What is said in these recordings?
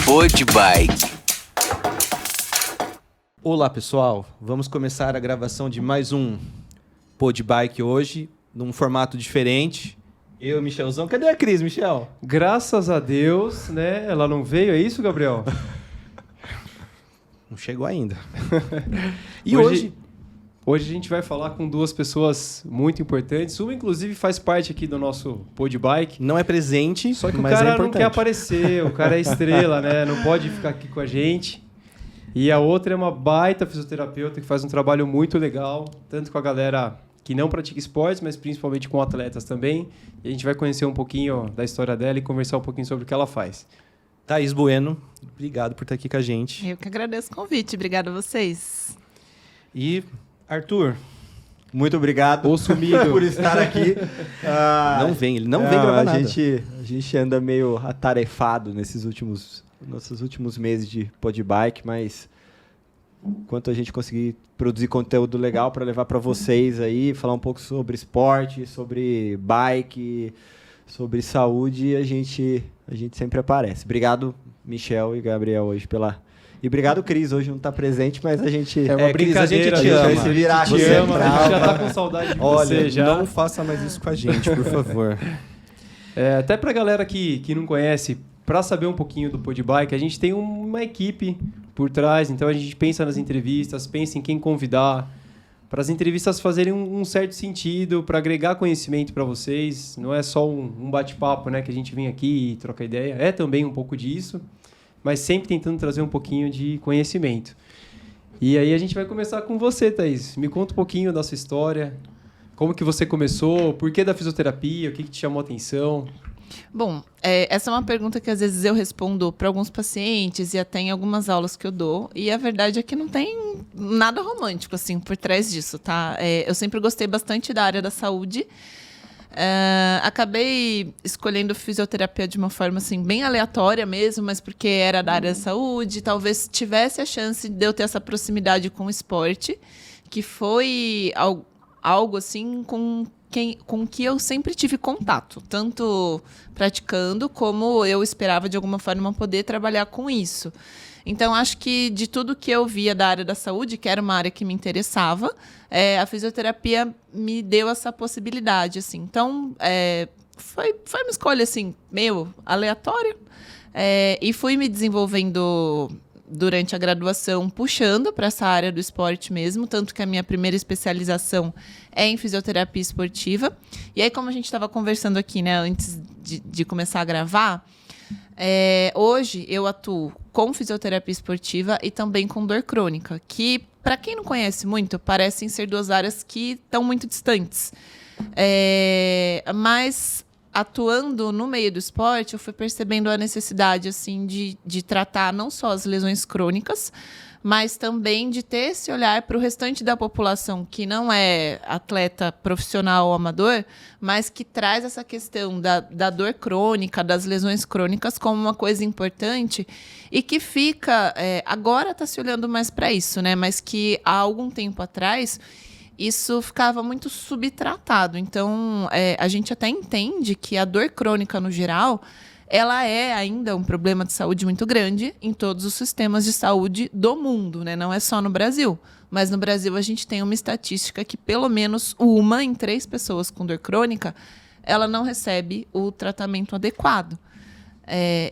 Podbike. Olá pessoal, vamos começar a gravação de mais um Podbike hoje, num formato diferente. Eu e o Michelzão. Cadê a Cris, Michel? Graças a Deus, né? Ela não veio, é isso, Gabriel? Não chegou ainda. E Hoje a gente vai falar com duas pessoas muito importantes. Uma, inclusive, faz parte aqui do nosso Podbike. Não é presente, só que o mas cara é não quer aparecer, o cara é estrela, né? Não pode ficar aqui com a gente. E a outra é uma baita fisioterapeuta que faz um trabalho muito legal, tanto com a galera que não pratica esportes, mas principalmente com atletas também. E a gente vai conhecer um pouquinho da história dela e conversar um pouquinho sobre o que ela faz. Thaís Bueno, obrigado por estar aqui com a gente. Eu que agradeço o convite, obrigado a vocês. E Arthur, muito obrigado por estar aqui. Não vem gravar nada. A gente anda meio atarefado nesses últimos meses de Podbike, mas enquanto a gente conseguir produzir conteúdo legal para levar para vocês aí, falar um pouco sobre esporte, sobre bike, sobre saúde, a gente sempre aparece. Obrigado, Michel e Gabriel, hoje pela... E obrigado, Cris, hoje não está presente, mas a gente... É uma brincadeira, Cris, a gente te ama. Vai se virar aqui. A gente já está com saudade de você já. Não faça mais isso com a gente, por favor. Até para a galera que não conhece, para saber um pouquinho do Podbike, a gente tem uma equipe por trás, então a gente pensa nas entrevistas, pensa em quem convidar, para as entrevistas fazerem um certo sentido, para agregar conhecimento para vocês. Não é só um bate-papo, né, que a gente vem aqui e troca ideia, é também um pouco disso, mas sempre tentando trazer um pouquinho de conhecimento. E aí a gente vai começar com você, Thaís. Me conta um pouquinho da sua história, como que você começou, por que da fisioterapia, o que te chamou a atenção? Bom, essa é uma pergunta que às vezes eu respondo para alguns pacientes e até em algumas aulas que eu dou, e a verdade é que não tem nada romântico assim por trás disso, tá? Eu sempre gostei bastante da área da saúde. Acabei escolhendo fisioterapia de uma forma assim, bem aleatória mesmo, mas porque era da área da saúde, talvez tivesse a chance de eu ter essa proximidade com o esporte, que foi algo assim com que eu sempre tive contato, tanto praticando como eu esperava de alguma forma poder trabalhar com isso. Então, acho que de tudo que eu via da área da saúde, que era uma área que me interessava, a fisioterapia me deu essa possibilidade, assim. Então, foi uma escolha, assim, meio aleatória. E fui me desenvolvendo durante a graduação, puxando para essa área do esporte mesmo, tanto que a minha primeira especialização é em fisioterapia esportiva. E aí, como a gente estava conversando aqui, né, antes de começar a gravar, hoje eu atuo com fisioterapia esportiva e também com dor crônica, que, para quem não conhece muito, parecem ser duas áreas que estão muito distantes. Mas atuando no meio do esporte, eu fui percebendo a necessidade assim, de tratar não só as lesões crônicas, mas também de ter esse olhar para o restante da população que não é atleta profissional ou amador, mas que traz essa questão da dor crônica, das lesões crônicas como uma coisa importante e que fica... agora está se olhando mais para isso, né? Mas que há algum tempo atrás isso ficava muito subtratado. Então, a gente até entende que a dor crônica, no geral, ela é ainda um problema de saúde muito grande em todos os sistemas de saúde do mundo, né? Não é só no Brasil. Mas no Brasil a gente tem uma estatística que pelo menos 1 em 3 pessoas com dor crônica, ela não recebe o tratamento adequado.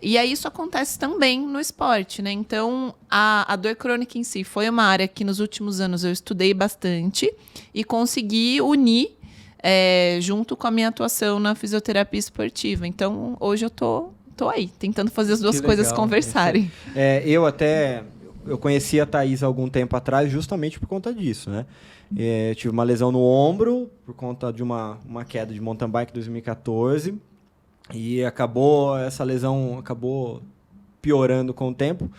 E aí isso acontece também no esporte, né? Então, a dor crônica em si foi uma área que nos últimos anos eu estudei bastante e consegui unir junto com a minha atuação na fisioterapia esportiva. Então, hoje eu tô aí, tentando fazer as duas coisas conversarem. Eu conheci a Thaís há algum tempo atrás justamente por conta disso, né? Tive uma lesão no ombro por conta de uma queda de mountain bike em 2014 e essa lesão acabou piorando com o tempo.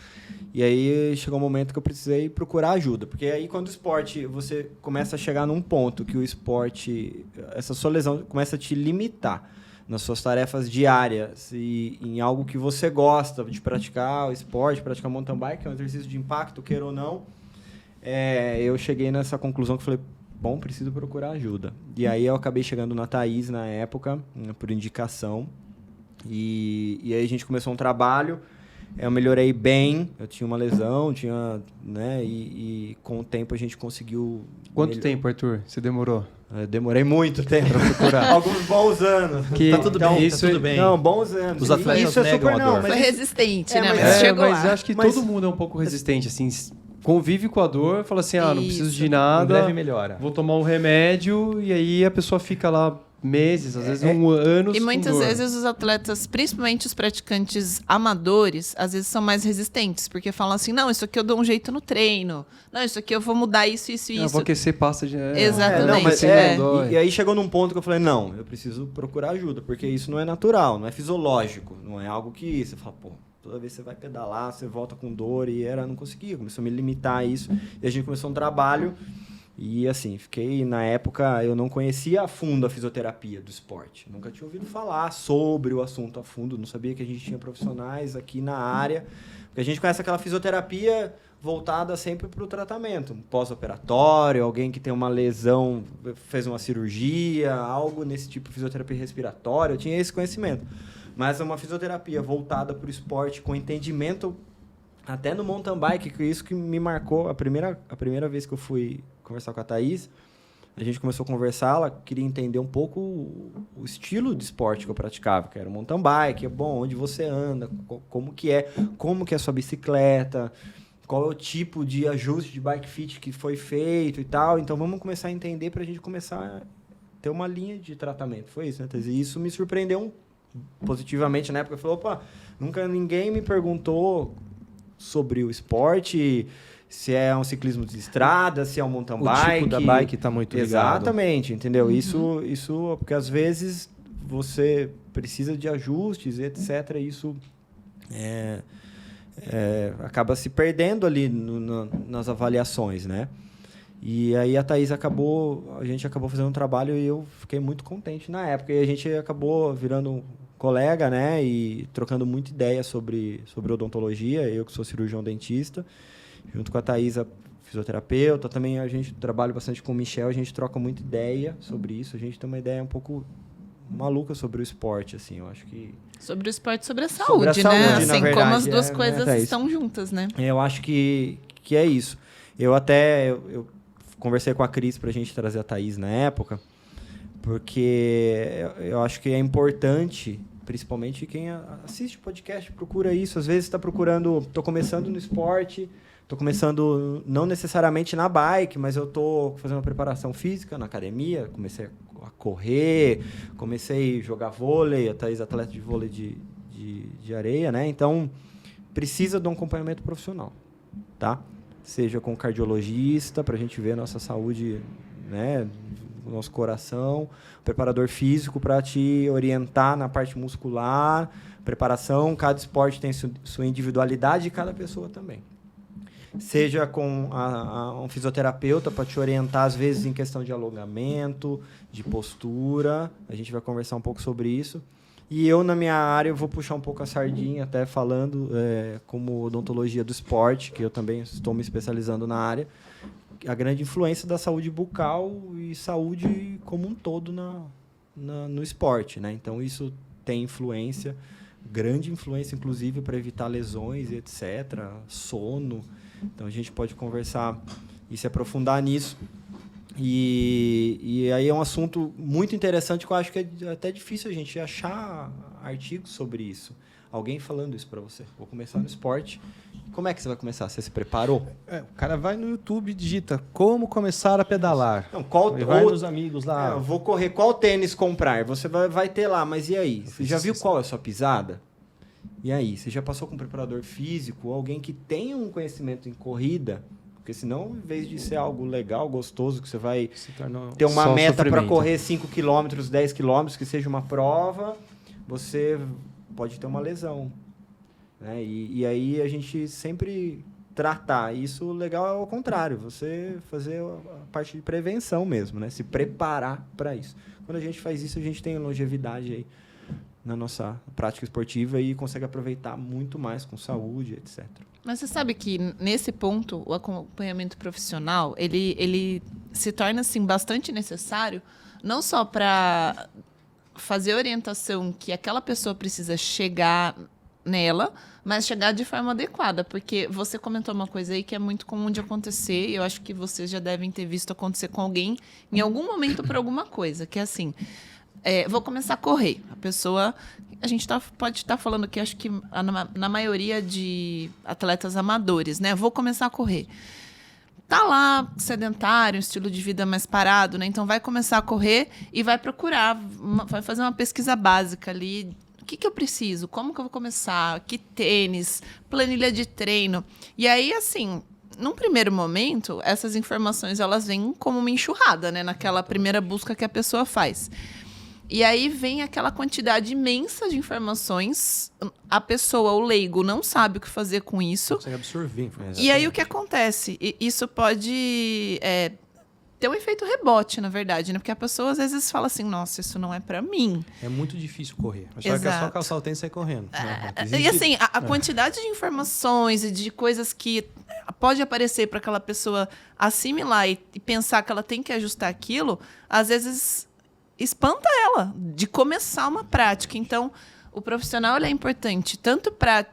E aí chegou um momento que eu precisei procurar ajuda. Porque aí quando o esporte, você começa a chegar num ponto que o esporte, essa sua lesão começa a te limitar nas suas tarefas diárias e em algo que você gosta de praticar, o esporte, praticar mountain bike, é um exercício de impacto, queira ou não, eu cheguei nessa conclusão que falei, bom, preciso procurar ajuda. E aí eu acabei chegando na Thaís na época, por indicação. E aí a gente começou um trabalho. Eu melhorei bem, eu tinha uma lesão, né? E com o tempo a gente conseguiu... Quanto tempo, Arthur, você demorou? Eu demorei muito tempo. Pra procurar. Alguns bons anos. Que- Tá tudo bem, isso tá tudo é- bem. Não, bons anos. Os atletas Isso é negam super a dor. não, Foi mas resistente, É, né? mas- Mas É, chegou mas lá. acho que Mas- todo mundo é um pouco resistente, assim, convive com a dor, fala assim, não preciso de Em nada, breve melhora. vou tomar um remédio, e aí a pessoa fica lá meses, às vezes anos E com muitas dor. vezes os atletas, principalmente os praticantes amadores, às vezes são mais resistentes, porque falam assim, não, isso aqui eu dou um jeito no treino, não, isso aqui eu vou mudar isso, isso e Eu isso. vou aquecer pasta de... Exatamente, não, mas é. e aí chegou num ponto que eu falei, não, eu preciso procurar ajuda, porque isso não é natural, não é fisiológico, não é algo que você fala, pô, toda vez que você vai pedalar, você volta com dor, e não conseguia, começou a me limitar a isso, e a gente começou um trabalho, e assim, na época, eu não conhecia a fundo a fisioterapia do esporte, nunca tinha ouvido falar sobre o assunto a fundo, não sabia que a gente tinha profissionais aqui na área, porque a gente conhece aquela fisioterapia voltada sempre para o tratamento, um pós-operatório, alguém que tem uma lesão, fez uma cirurgia, algo nesse tipo de fisioterapia respiratória, eu tinha esse conhecimento. Mas é uma fisioterapia voltada para o esporte, com entendimento até no mountain bike, que isso que me marcou. A primeira vez que eu fui conversar com a Thaís, a gente começou a conversar, ela queria entender um pouco o estilo de esporte que eu praticava, que era o mountain bike, onde você anda, como que é a sua bicicleta, qual é o tipo de ajuste de bike fit que foi feito e tal. Então vamos começar a entender para a gente começar a ter uma linha de tratamento. Foi isso, né, Thaís? E isso me surpreendeu positivamente na época. Eu falei, opa, nunca ninguém me perguntou sobre o esporte, se é um ciclismo de estrada, se é um mountain bike. O tipo da bike tá muito ligado. Exatamente, entendeu? Isso, porque às vezes você precisa de ajustes, etc. E isso acaba se perdendo ali nas avaliações, né? E aí a gente acabou fazendo um trabalho e eu fiquei muito contente na época. E a gente acabou virando colega, né? E trocando muita ideia sobre odontologia. Eu que sou cirurgião dentista, junto com a Thaís, a fisioterapeuta. Também a gente trabalha bastante com o Michel, a gente troca muita ideia sobre isso. A gente tem uma ideia um pouco maluca sobre o esporte, assim. Eu acho que... Sobre o esporte, sobre a Sobre a saúde, saúde, né? na Assim, verdade, como as duas né, coisas Thaís? estão juntas, né? Eu acho que é isso. Eu conversei com a Cris pra gente trazer a Thaís na época, porque eu acho que é importante, principalmente quem assiste podcast, procura isso. Às vezes está procurando, estou começando no esporte, estou começando não necessariamente na bike, mas eu estou fazendo uma preparação física na academia, comecei a correr, comecei a jogar vôlei, a Thaís é atleta de vôlei de areia, né? Então, precisa de um acompanhamento profissional, tá? Seja com cardiologista, para a gente ver a nossa saúde, né, o nosso coração, preparador físico para te orientar na parte muscular, preparação, cada esporte tem sua individualidade e cada pessoa também. Seja com um fisioterapeuta para te orientar, às vezes, em questão de alongamento, de postura, a gente vai conversar um pouco sobre isso. E eu, na minha área, eu vou puxar um pouco a sardinha, até falando como odontologia do esporte, que eu também estou me especializando na área, a grande influência da saúde bucal e saúde como um todo no esporte, né? Então, isso tem influência, grande influência, inclusive, para evitar lesões, etc., sono. Então, a gente pode conversar e se aprofundar nisso. E aí é um assunto muito interessante que eu acho que é até difícil a gente achar artigos sobre isso. Alguém falando isso para você. Vou começar no esporte. Como é que você vai começar? Você se preparou? O cara vai no YouTube e digita como começar a pedalar. Não, E vai nos amigos lá. Eu vou correr, qual tênis comprar? Você vai ter lá, mas e aí? Você já viu qual é a sua pisada? E aí? Você já passou com um preparador físico? Alguém que tem um conhecimento em corrida? Porque senão, em vez de ser algo legal, gostoso, que você vai ter uma só meta para sofrimento. correr 5 km, 10 km, que seja uma prova, você pode ter uma lesão, né? E aí a gente sempre tratar. Isso legal é o contrário, você fazer a parte de prevenção mesmo, né? Se preparar para isso. Quando a gente faz isso, a gente tem longevidade aí na nossa prática esportiva e consegue aproveitar muito mais com saúde, etc. Mas você sabe que, nesse ponto, o acompanhamento profissional, ele se torna, assim, bastante necessário, não só para fazer a orientação que aquela pessoa precisa chegar nela, mas chegar de forma adequada, porque você comentou uma coisa aí que é muito comum de acontecer, e eu acho que vocês já devem ter visto acontecer com alguém em algum momento por alguma coisa, que é assim, vou começar a correr. A pessoa, a gente pode estar falando aqui, acho que na maioria de atletas amadores, né? Vou começar a correr. Tá lá, sedentário, um estilo de vida mais parado, né? Então vai começar a correr e vai procurar, vai fazer uma pesquisa básica ali. O que eu preciso? Como que eu vou começar? Que tênis? Planilha de treino? E aí, assim, num primeiro momento, essas informações elas vêm como uma enxurrada, né? Naquela primeira busca que a pessoa faz. E aí vem aquela quantidade imensa de informações. A pessoa, o leigo, não sabe o que fazer com isso. Não consegue absorver informação. E aí o que acontece? Isso pode ter um efeito rebote, na verdade, né? Porque a pessoa às vezes fala assim, nossa, isso não é pra mim. É muito difícil correr. Mas só que é só calçar o tênis e sair correndo. E assim, a quantidade de informações e de coisas que pode aparecer para aquela pessoa assimilar e pensar que ela tem que ajustar aquilo, às vezes espanta ela de começar uma prática. Então, o profissional ele é importante tanto para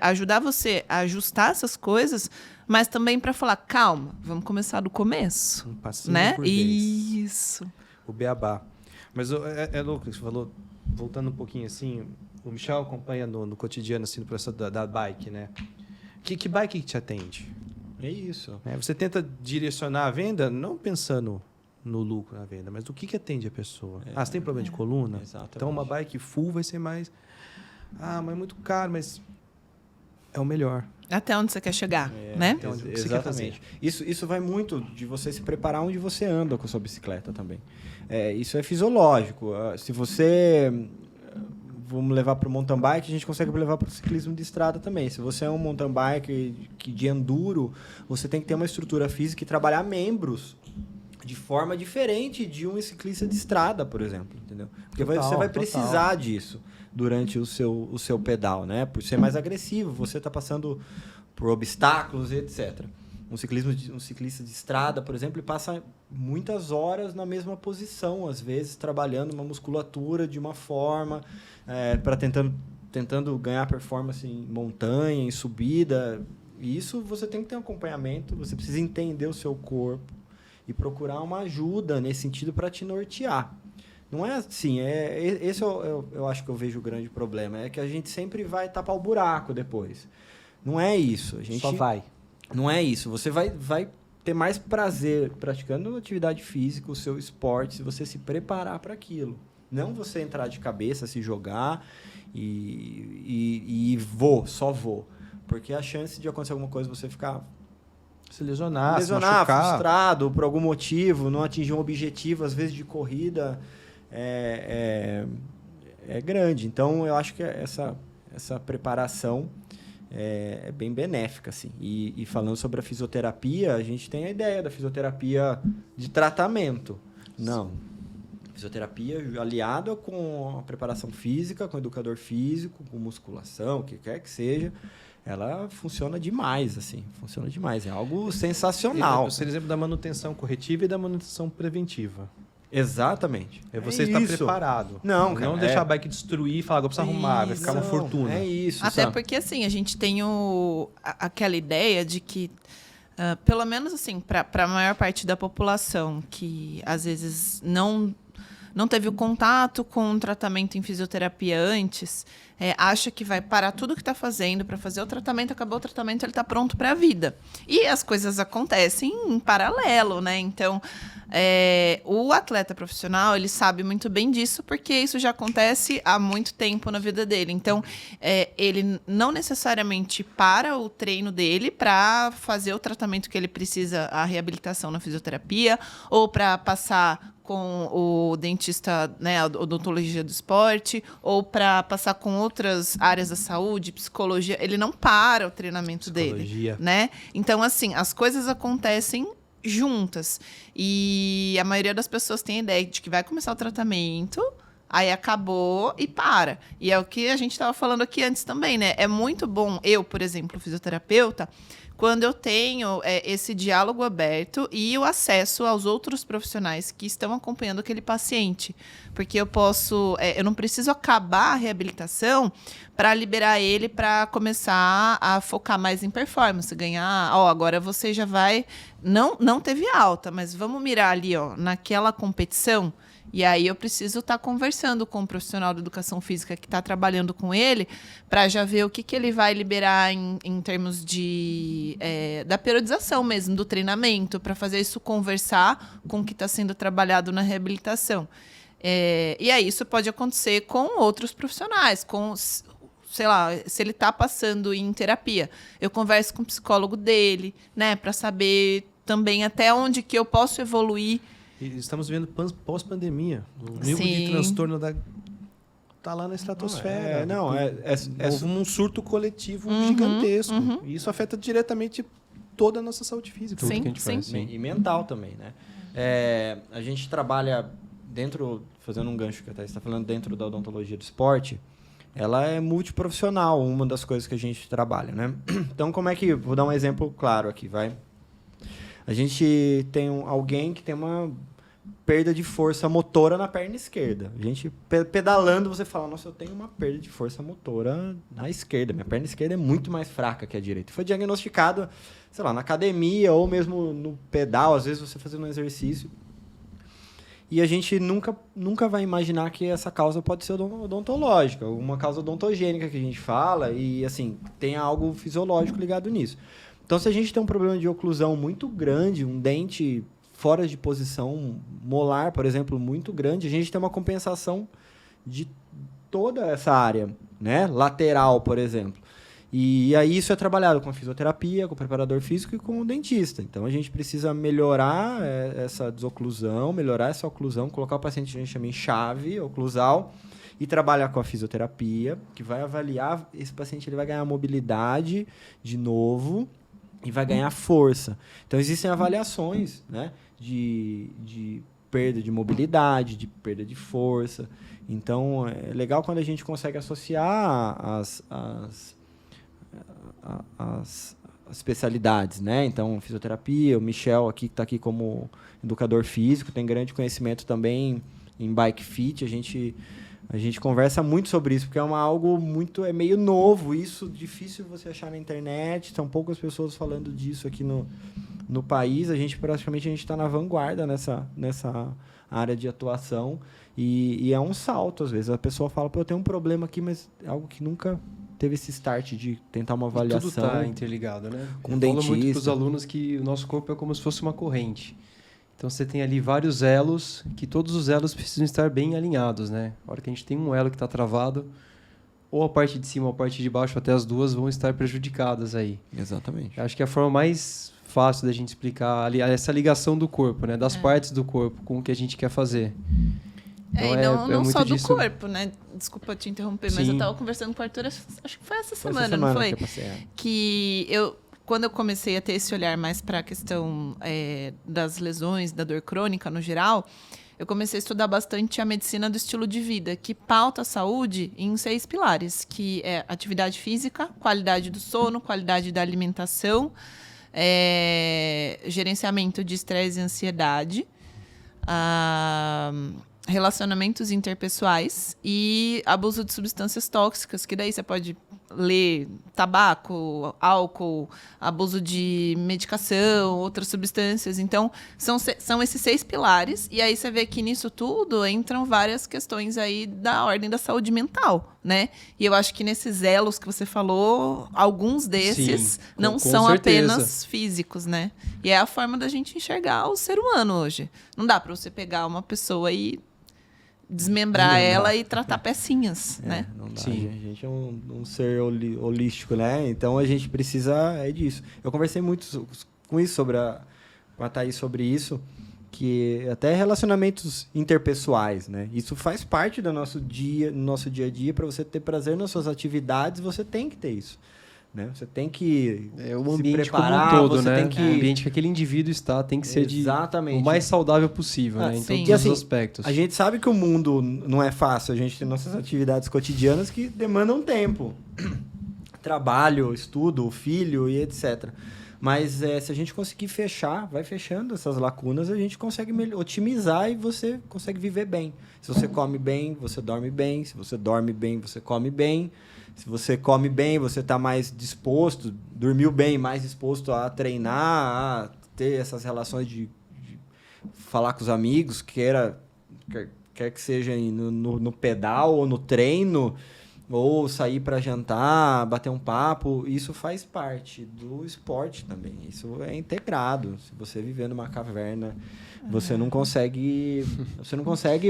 ajudar você a ajustar essas coisas, mas também para falar, calma, vamos começar do começo. Um passinho né? por vez. Isso. O beabá. Mas é louco, você falou, voltando um pouquinho assim, o Michel acompanha no cotidiano, assim, no processo da bike, né? Que bike que te atende? É isso. Você tenta direcionar a venda não pensando no lucro na venda, mas do que atende a pessoa? Você tem problema de coluna? Exatamente. Então uma bike full vai ser mais... mas é muito caro, mas é o melhor. Até onde você quer chegar, né? Então, o que você quer fazer? Exatamente. Isso vai muito de você se preparar onde você anda com a sua bicicleta também. Isso é fisiológico. Se você... Vamos levar para o mountain bike, a gente consegue levar para o ciclismo de estrada também. Se você é um mountain bike de enduro, você tem que ter uma estrutura física e trabalhar membros de forma diferente de um ciclista de estrada, por exemplo, entendeu? Porque você vai precisar disso durante o seu pedal, né? Por ser mais agressivo, você está passando por obstáculos, etc. Um ciclista de estrada, por exemplo, ele passa muitas horas na mesma posição, às vezes trabalhando uma musculatura de uma forma, para tentando ganhar performance em montanha, em subida. E isso você tem que ter um acompanhamento, você precisa entender o seu corpo e procurar uma ajuda nesse sentido para te nortear. Não é assim, esse eu acho que eu vejo o grande problema, é que a gente sempre vai tapar o buraco depois. Não é isso. A gente Só vai. Não é isso. Você vai ter mais prazer praticando atividade física, o seu esporte, se você se preparar para aquilo. Não você entrar de cabeça, se jogar e só vou. Porque a chance de acontecer alguma coisa, você ficar... Se lesionar, se machucar. Frustrado por algum motivo, não atingir um objetivo, às vezes de corrida, é grande. Então, eu acho que essa preparação é bem benéfica, assim. E falando sobre a fisioterapia, a gente tem a ideia da fisioterapia de tratamento. Não. Fisioterapia aliada com a preparação física, com o educador físico, com musculação, o que quer que seja, ela funciona demais, assim. Funciona demais. É algo sensacional. Você exemplo da manutenção corretiva e da manutenção preventiva. Exatamente. Você estar preparado. Não, cara, não deixar a bike destruir e falar, agora precisa arrumar, vai ficar uma fortuna. É isso, Até sabe? porque, assim, a gente tem aquela ideia de que, pelo menos, assim, para a maior parte da população que, às vezes, não teve o contato com um tratamento em fisioterapia antes, acha que vai parar tudo que está fazendo para fazer o tratamento, acabou o tratamento, ele está pronto para a vida. E as coisas acontecem em paralelo, né? Então, o atleta profissional, ele sabe muito bem disso, porque isso já acontece há muito tempo na vida dele. Então, ele não necessariamente para o treino dele para fazer o tratamento que ele precisa, a reabilitação na fisioterapia, ou para passar com o dentista, né, a odontologia do esporte, ou para passar com outras áreas da saúde, psicologia, ele não para o treinamento dele, né? Então, assim, as coisas acontecem juntas. E a maioria das pessoas tem a ideia de que vai começar o tratamento, Aí acabou e para. E é o que a gente estava falando aqui antes também, né? É muito bom, eu, por exemplo, fisioterapeuta, quando eu tenho esse diálogo aberto e o acesso aos outros profissionais que estão acompanhando aquele paciente. Porque eu não preciso acabar a reabilitação para liberar ele para começar a focar mais em performance, ganhar, agora você já vai, não teve alta, mas vamos mirar ali, naquela competição. E aí eu preciso estar conversando com o profissional de educação física que está trabalhando com ele para já ver o que ele vai liberar em termos da periodização mesmo, do treinamento, para fazer isso conversar com o que está sendo trabalhado na reabilitação. E aí isso pode acontecer com outros profissionais, sei lá, se ele está passando em terapia. Eu converso com o psicólogo dele, né, para saber também até onde que eu posso evoluir. E estamos vendo pós-pandemia. O nível de transtorno tá lá na estratosfera. Houve um surto coletivo gigantesco. E isso afeta diretamente toda a nossa saúde física. Tudo que a gente faz, E mental também, né? A gente trabalha fazendo um gancho que a Thaís está falando, dentro da odontologia do esporte, ela é multiprofissional, uma das coisas que a gente trabalha, né? Então, vou dar um exemplo claro aqui, vai. A gente tem alguém que tem uma perda de força motora na perna esquerda. A gente pedalando, você fala, nossa, eu tenho uma perda de força motora na esquerda. Minha perna esquerda é muito mais fraca que a direita. Foi diagnosticado, sei lá, na academia ou mesmo no pedal, às vezes você fazendo um exercício. E a gente nunca vai imaginar que essa causa pode ser odontológica, uma causa odontogênica que a gente fala e, assim, tem algo fisiológico ligado nisso. Então, se a gente tem um problema de oclusão muito grande, um dente fora de posição molar, por exemplo, muito grande, a gente tem uma compensação de toda essa área, né? Lateral, por exemplo. E aí isso é trabalhado com a fisioterapia, com o preparador físico e com o dentista. Então, a gente precisa melhorar essa desoclusão, melhorar essa oclusão, colocar o paciente, a gente chama em chave oclusal, e trabalhar com a fisioterapia, que vai avaliar, esse paciente ele vai ganhar mobilidade de novo, e vai ganhar força. Então, existem avaliações, né, de perda de mobilidade, de perda de força. Então, é legal quando a gente consegue associar as especialidades, né? Então, fisioterapia, o Michel aqui, que está aqui como educador físico, tem grande conhecimento também em bike fit. A gente conversa muito sobre isso, porque é meio novo, isso difícil você achar na internet, são poucas pessoas falando disso aqui no país, praticamente a gente está na vanguarda nessa área de atuação, e é um salto, às vezes. A pessoa fala, pô, eu tenho um problema aqui, mas é algo que nunca teve esse start de tentar uma avaliação. E tudo está interligado, né? Com dentista. Eu falo muito para os alunos que o nosso corpo é como se fosse uma corrente. Então, você tem ali vários elos, que todos os elos precisam estar bem alinhados, né? A hora que a gente tem um elo que está travado, ou a parte de cima ou a parte de baixo, até as duas, vão estar prejudicadas aí. Exatamente. Acho que é a forma mais fácil da gente explicar essa ligação do corpo, né? Das partes do corpo com o que a gente quer fazer. Então, não muito só disso... do corpo, né? Desculpa te interromper, mas eu estava conversando com o Arthur, acho que foi essa semana, não foi? Quando eu comecei a ter esse olhar mais para a questão das lesões, da dor crônica no geral, eu comecei a estudar bastante a medicina do estilo de vida, que pauta a saúde em 6 pilares, que é atividade física, qualidade do sono, qualidade da alimentação, gerenciamento de estresse e ansiedade, relacionamentos interpessoais e abuso de substâncias tóxicas, que daí você pode ler tabaco, álcool, abuso de medicação, outras substâncias. Então, são esses 6 pilares, e aí você vê que nisso tudo entram várias questões aí da ordem da saúde mental, né? E eu acho que nesses elos que você falou, alguns desses não são apenas físicos, né? E é a forma da gente enxergar o ser humano hoje. Não dá para você pegar uma pessoa e desmembrar ela e tratar pecinhas, né? Não dá. Sim. A gente é um ser holístico, né? Então a gente precisa disso. Eu conversei muito com isso com a Thaís sobre isso, que até relacionamentos interpessoais, né? Isso faz parte do nosso dia a dia. Para você ter prazer nas suas atividades, você tem que ter isso, né? Você tem que o ambiente se preparar, como um todo, você né? tem que... O ambiente que aquele indivíduo está tem que ser o mais saudável possível, né? Em todos os aspectos. A gente sabe que o mundo não é fácil. A gente tem nossas atividades cotidianas que demandam tempo. Trabalho, estudo, filho e etc. Mas se a gente conseguir fechar, vai fechando essas lacunas, a gente consegue otimizar e você consegue viver bem. Se você come bem, você dorme bem. Se você dorme bem, você come bem. Se você come bem, você está mais disposto, dormiu bem, mais disposto a treinar, a ter essas relações de falar com os amigos, quer que seja no pedal ou no treino, ou sair para jantar, bater um papo. Isso faz parte do esporte também. Isso é integrado. Se você viver numa caverna, você não consegue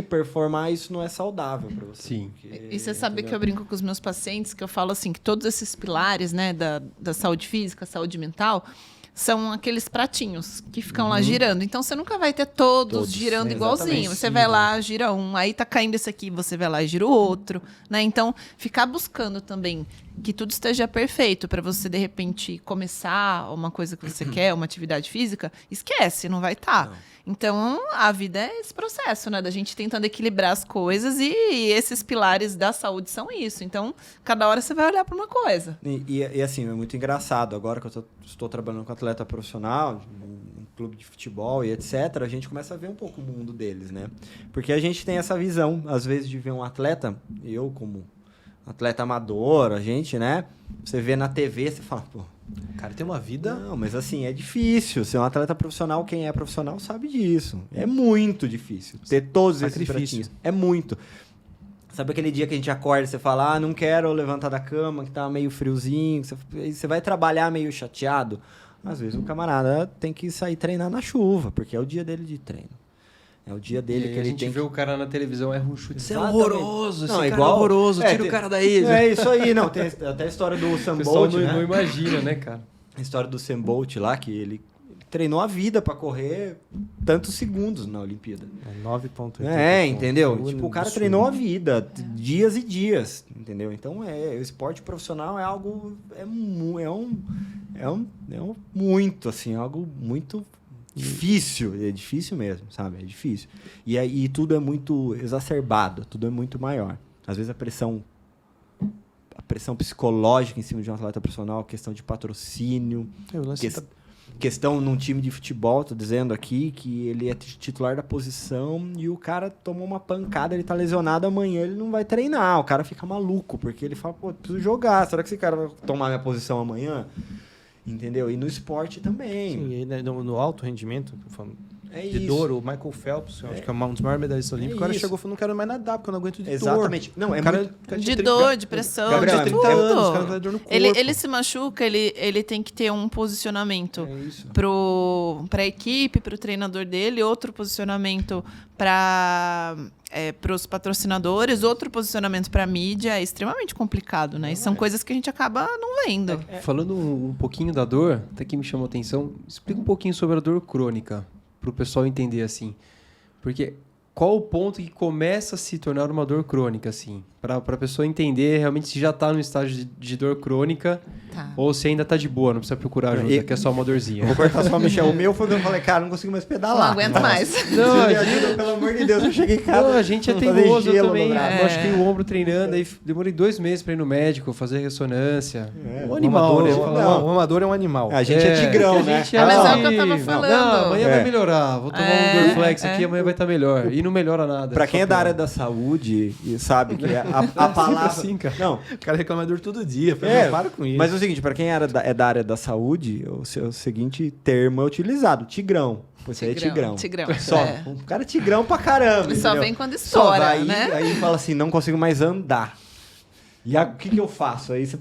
performar, isso não é saudável para você. Sim. E você sabe que eu brinco com os meus pacientes, que eu falo assim, que todos esses pilares, né, da saúde física, saúde mental, são aqueles pratinhos que ficam lá girando. Então, você nunca vai ter todos girando igualzinho. Você vai lá, gira um, aí tá caindo esse aqui, você vai lá e gira o outro, né? Então, ficar buscando também que tudo esteja perfeito para você, de repente, começar uma coisa que você quer, uma atividade física, esquece, não vai estar. Então, a vida é esse processo, né? Da gente tentando equilibrar as coisas e esses pilares da saúde são isso. Então, cada hora você vai olhar para uma coisa. E assim, é muito engraçado. Agora que eu estou trabalhando com atleta profissional, um clube de futebol e etc., a gente começa a ver um pouco o mundo deles, né? Porque a gente tem essa visão, às vezes, de ver um atleta, eu como atleta amador, a gente, né? Você vê na TV, você fala, pô, o cara tem uma vida... Não, mas assim, é difícil. Ser um atleta profissional, quem é profissional sabe disso. É muito difícil ter todos esses pratinhos. É muito. Sabe aquele dia que a gente acorda e você fala, não quero levantar da cama, que tá meio friozinho, você vai trabalhar meio chateado? Às vezes o camarada tem que sair treinar na chuva, porque é o dia dele de treino. É o dia dele que ele a gente vê o cara na televisão, erra um chute. Isso é horroroso, esse cara é horroroso, tira o cara daí. É isso aí, não. Tem até a história do Sam Bolt, né? Não imagina, né, cara? A história do Sam Bolt lá, que ele treinou a vida pra correr tantos segundos na Olimpíada. 9,8. Entendeu? Tipo, o cara treinou a vida, dias e dias, entendeu? Então, o esporte profissional é algo... muito, assim, algo muito... difícil, é difícil mesmo, sabe? É difícil. E tudo é muito exacerbado, tudo é muito maior. Às vezes a pressão psicológica em cima de um atleta profissional, questão de patrocínio, questão num time de futebol, tô dizendo aqui, que ele é titular da posição e o cara tomou uma pancada, ele tá lesionado, amanhã ele não vai treinar, o cara fica maluco, porque ele fala, pô, preciso jogar, será que esse cara vai tomar minha posição amanhã? Entendeu? E no esporte também. Sim, no alto rendimento, de isso. dor, o Michael Phelps, acho que é um dos maiores medalhistas olímpicos, o cara chegou e falou, não quero mais nadar, porque eu não aguento de dor. Exatamente. Não, de dor, de pressão, Gabriel, de tudo. Anos, o cara vai ter dor no corpo. Ele se machuca, ele tem que ter um posicionamento para a equipe, para o treinador dele, outro posicionamento para os patrocinadores, outro posicionamento para a mídia. É extremamente complicado, né? E são coisas que a gente acaba não vendo. Falando um pouquinho da dor, até que me chamou a atenção, explica um pouquinho sobre a dor crônica, para o pessoal entender, assim. Porque qual o ponto que começa a se tornar uma dor crônica, assim? Para a pessoa entender realmente se já está no estágio de dor crônica ou se ainda está de boa, não precisa procurar ajuda, que é só uma dorzinha. Vou cortar só, Michel. O meu foi quando eu falei, cara, não consigo mais pedalar. Não aguento mais. Não, me ajuda, pelo amor de Deus. Eu cheguei em casa. Não, a gente é teimoso também. Eu acho que o ombro treinando, aí demorei 2 meses para ir no médico, fazer ressonância. Um animal, né? O amador é um animal. A gente é tigrão, né? Mas é o que eu tava falando. Não, amanhã vai melhorar. Vou tomar um Dorflex aqui, amanhã vai estar melhor. E não melhora nada. Pra quem é da área da saúde e sabe que a palavra... Assim, cara. Não, o cara reclama dor todo dia. Para com isso. Mas é o seguinte, pra quem é da área da saúde, o seguinte termo é utilizado, tigrão. Você é tigrão. Só. Um cara é tigrão pra caramba. Ele só vem quando estoura, né? Aí fala assim, não consigo mais andar. E o que eu faço? Aí você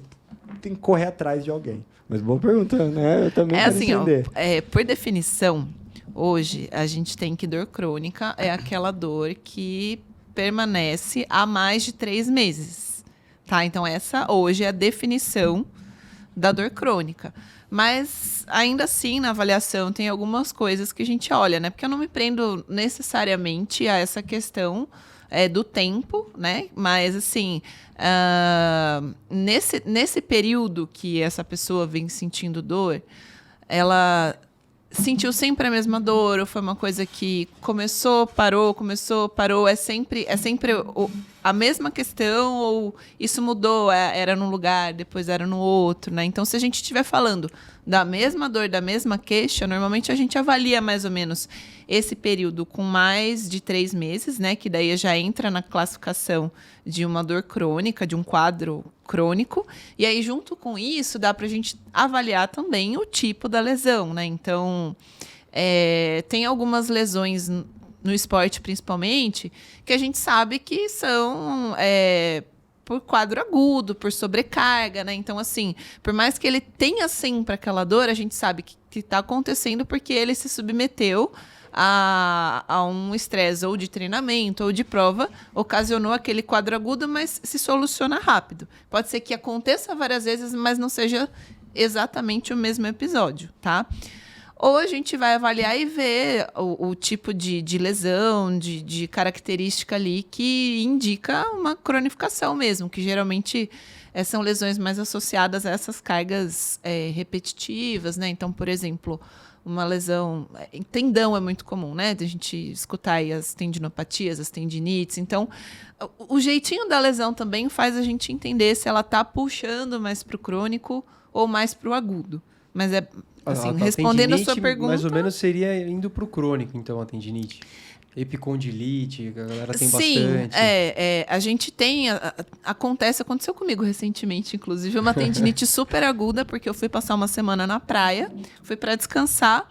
tem que correr atrás de alguém. Mas boa pergunta, né? Eu também quero entender. Por definição, hoje, a gente tem que dor crônica é aquela dor que permanece há mais de 3 meses. Tá? Então, essa hoje é a definição da dor crônica. Mas, ainda assim, na avaliação, tem algumas coisas que a gente olha, né? Porque eu não me prendo necessariamente a essa questão do tempo, né? Mas, assim, nesse período que essa pessoa vem sentindo dor, ela sentiu sempre a mesma dor, ou foi uma coisa que começou, parou, é sempre a mesma questão, ou isso mudou, era num lugar, depois era no outro, né? Então, se a gente estiver falando da mesma dor, da mesma queixa, normalmente a gente avalia mais ou menos esse período com mais de 3 meses, né? Que daí já entra na classificação de uma dor crônica, de um quadro crônico. E aí, junto com isso, dá para a gente avaliar também o tipo da lesão, né? Então, tem algumas lesões no esporte, principalmente, que a gente sabe que são por quadro agudo, por sobrecarga, né? Então, assim, por mais que ele tenha sempre aquela dor, a gente sabe que está acontecendo porque ele se submeteu a um estresse ou de treinamento ou de prova, ocasionou aquele quadro agudo, mas se soluciona rápido. Pode ser que aconteça várias vezes, mas não seja exatamente o mesmo episódio, tá? Ou a gente vai avaliar e ver o tipo de lesão, de característica ali que indica uma cronificação mesmo, que geralmente são lesões mais associadas a essas cargas repetitivas, né? Então, por exemplo, uma lesão em tendão é muito comum, né? A gente escutar aí as tendinopatias, as tendinites. Então, o jeitinho da lesão também faz a gente entender se ela está puxando mais para o crônico ou mais para o agudo. Mas assim, respondendo a sua pergunta... Mais ou menos seria indo para o crônico, então, a tendinite. Epicondilite, a galera tem bastante. A gente tem... Aconteceu comigo recentemente, inclusive, uma tendinite super aguda, porque eu fui passar uma semana na praia, fui para descansar.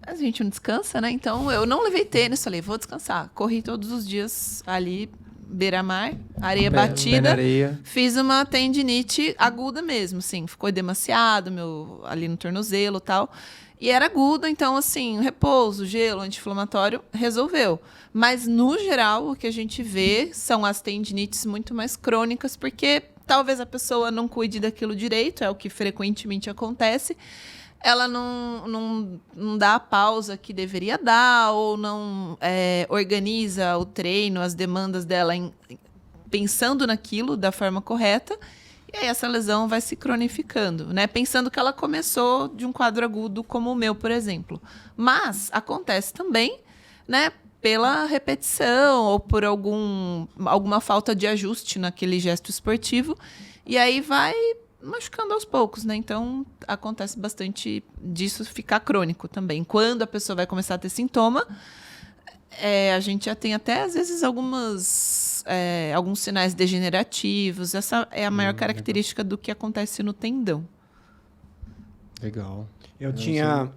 A gente não descansa, né? Então, eu não levei tênis, falei, vou descansar. Corri todos os dias ali, beira-mar, areia batida. Areia. Fiz uma tendinite aguda mesmo, sim. Ficou demasiado, ali no tornozelo e tal. E era agudo, então, assim, repouso, gelo, anti-inflamatório, resolveu. Mas, no geral, o que a gente vê são as tendinites muito mais crônicas, porque talvez a pessoa não cuide daquilo direito, é o que frequentemente acontece. Ela não dá a pausa que deveria dar, ou não organiza o treino, as demandas dela pensando naquilo da forma correta. E aí essa lesão vai se cronificando, né? Pensando que ela começou de um quadro agudo como o meu, por exemplo. Mas acontece também, né, pela repetição ou por alguma falta de ajuste naquele gesto esportivo. E aí vai machucando aos poucos, né? Então, acontece bastante disso ficar crônico também. Quando a pessoa vai começar a ter sintoma, a gente já tem até, às vezes, alguns sinais degenerativos. Essa é a maior característica do que acontece no tendão. Legal. Eu tinha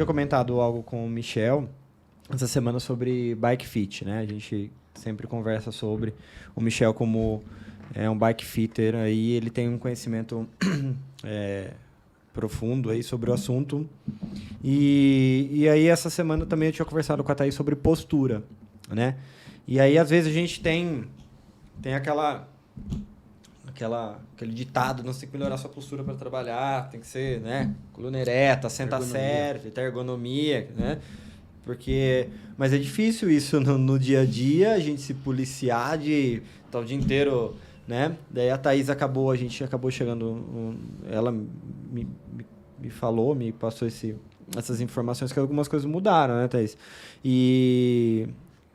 comentado algo com o Michel essa semana sobre bike fit, né? A gente sempre conversa sobre o Michel como um bike fitter, aí ele tem um conhecimento profundo aí sobre o assunto. E aí essa semana também eu tinha conversado com a Thaís sobre postura, né? E aí às vezes a gente tem aquele ditado, não tem que melhorar sua postura para trabalhar, tem que ser, né, coluna ereta, senta certo, ter ergonomia, né? Mas é difícil isso no dia a dia, a gente se policiar de estar o dia inteiro, né? Daí a Thaís a gente acabou chegando, ela me falou, me passou essas informações que algumas coisas mudaram, né, Thaís?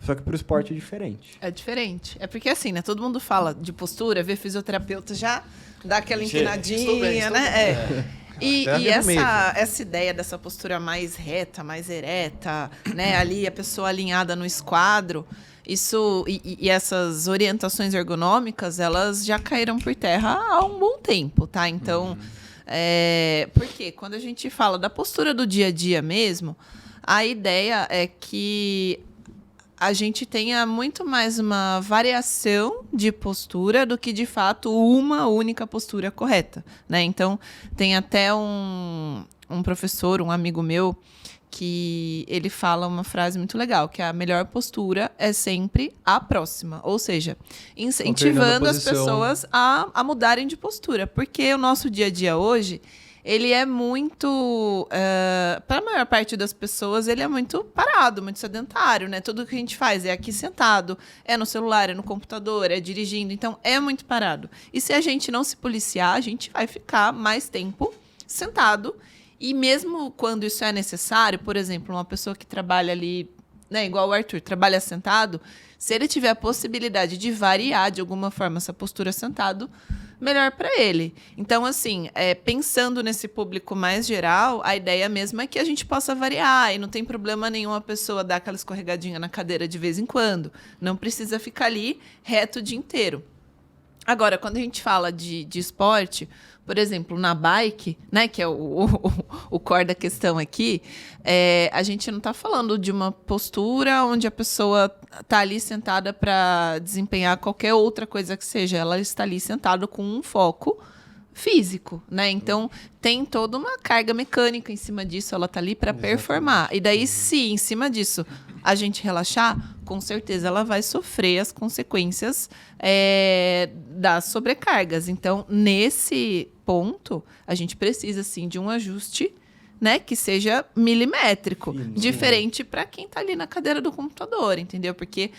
Só que pro esporte é diferente. É diferente. É porque assim, né? Todo mundo fala de postura, vê fisioterapeuta já dá aquela empinadinha, né? E essa ideia dessa postura mais reta, mais ereta, né? Ali a pessoa alinhada no esquadro, isso e essas orientações ergonômicas, elas já caíram por terra há um bom tempo, tá? Então, porque quando a gente fala da postura do dia a dia mesmo, a ideia é que a gente tenha muito mais uma variação de postura do que, de fato, uma única postura correta, né? Então, tem até um professor, um amigo meu, que ele fala uma frase muito legal, que a melhor postura é sempre a próxima. Ou seja, incentivando as pessoas a mudarem de postura. Porque o nosso dia a dia hoje, ele é muito... para a maior parte das pessoas, ele é muito parado, muito sedentário, né? Tudo que a gente faz é aqui sentado, é no celular, é no computador, é dirigindo. Então, é muito parado. E se a gente não se policiar, a gente vai ficar mais tempo sentado. E mesmo quando isso é necessário, por exemplo, uma pessoa que trabalha ali, né, igual o Arthur, trabalha sentado, se ele tiver a possibilidade de variar de alguma forma essa postura sentado, melhor para ele. Então, assim, pensando nesse público mais geral, a ideia mesmo é que a gente possa variar e não tem problema nenhum a pessoa dar aquela escorregadinha na cadeira de vez em quando. Não precisa ficar ali reto o dia inteiro. Agora, quando a gente fala de esporte, por exemplo, na bike, né, que é o core da questão aqui, a gente não está falando de uma postura onde a pessoa está ali sentada para desempenhar qualquer outra coisa que seja. Ela está ali sentada com um foco físico, né? Então, tem toda uma carga mecânica em cima disso, ela está ali para performar. E daí, se em cima disso a gente relaxar, com certeza ela vai sofrer as consequências das sobrecargas. Então, nesse ponto, a gente precisa, sim, de um ajuste, né, que seja milimétrico, diferente para quem está ali na cadeira do computador, entendeu? Porque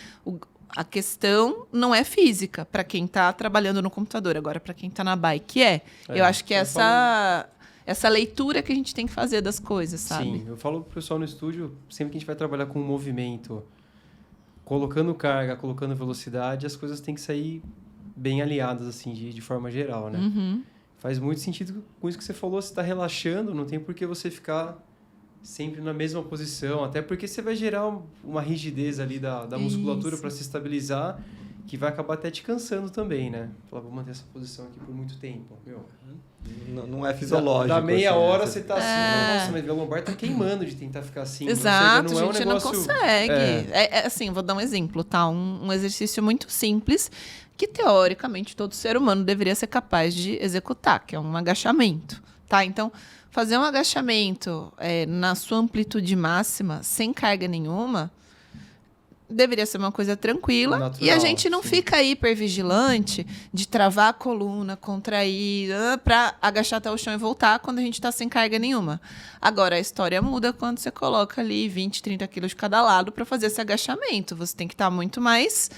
a questão não é física para quem está trabalhando no computador, agora para quem está na bike eu acho que essa leitura que a gente tem que fazer das coisas, sabe? Sim, eu falo pro pessoal no estúdio, sempre que a gente vai trabalhar com movimento, colocando carga, colocando velocidade, as coisas têm que sair bem alinhadas, assim, de forma geral, né? Uhum. Faz muito sentido com isso que você falou, você está relaxando, não tem por que você ficar sempre na mesma posição, até porque você vai gerar uma rigidez ali da musculatura para se estabilizar, que vai acabar até te cansando também, né? Falar, vou manter essa posição aqui por muito tempo. Meu, não é fisiológico. Da meia assim, hora né? você tá assim, nossa, mas meu lombar tá queimando de tentar ficar assim. Exato, ou seja, não a gente é um negócio... não consegue. Assim, vou dar um exemplo, tá? Um exercício muito simples que, teoricamente, todo ser humano deveria ser capaz de executar, que é um agachamento, tá? Então, fazer um agachamento na sua amplitude máxima, sem carga nenhuma, deveria ser uma coisa tranquila. Natural, e a gente não sim. fica hipervigilante de travar a coluna, contrair, para agachar até o chão e voltar quando a gente está sem carga nenhuma. Agora, a história muda quando você coloca ali 20, 30 quilos de cada lado para fazer esse agachamento. Você tem que estar muito mais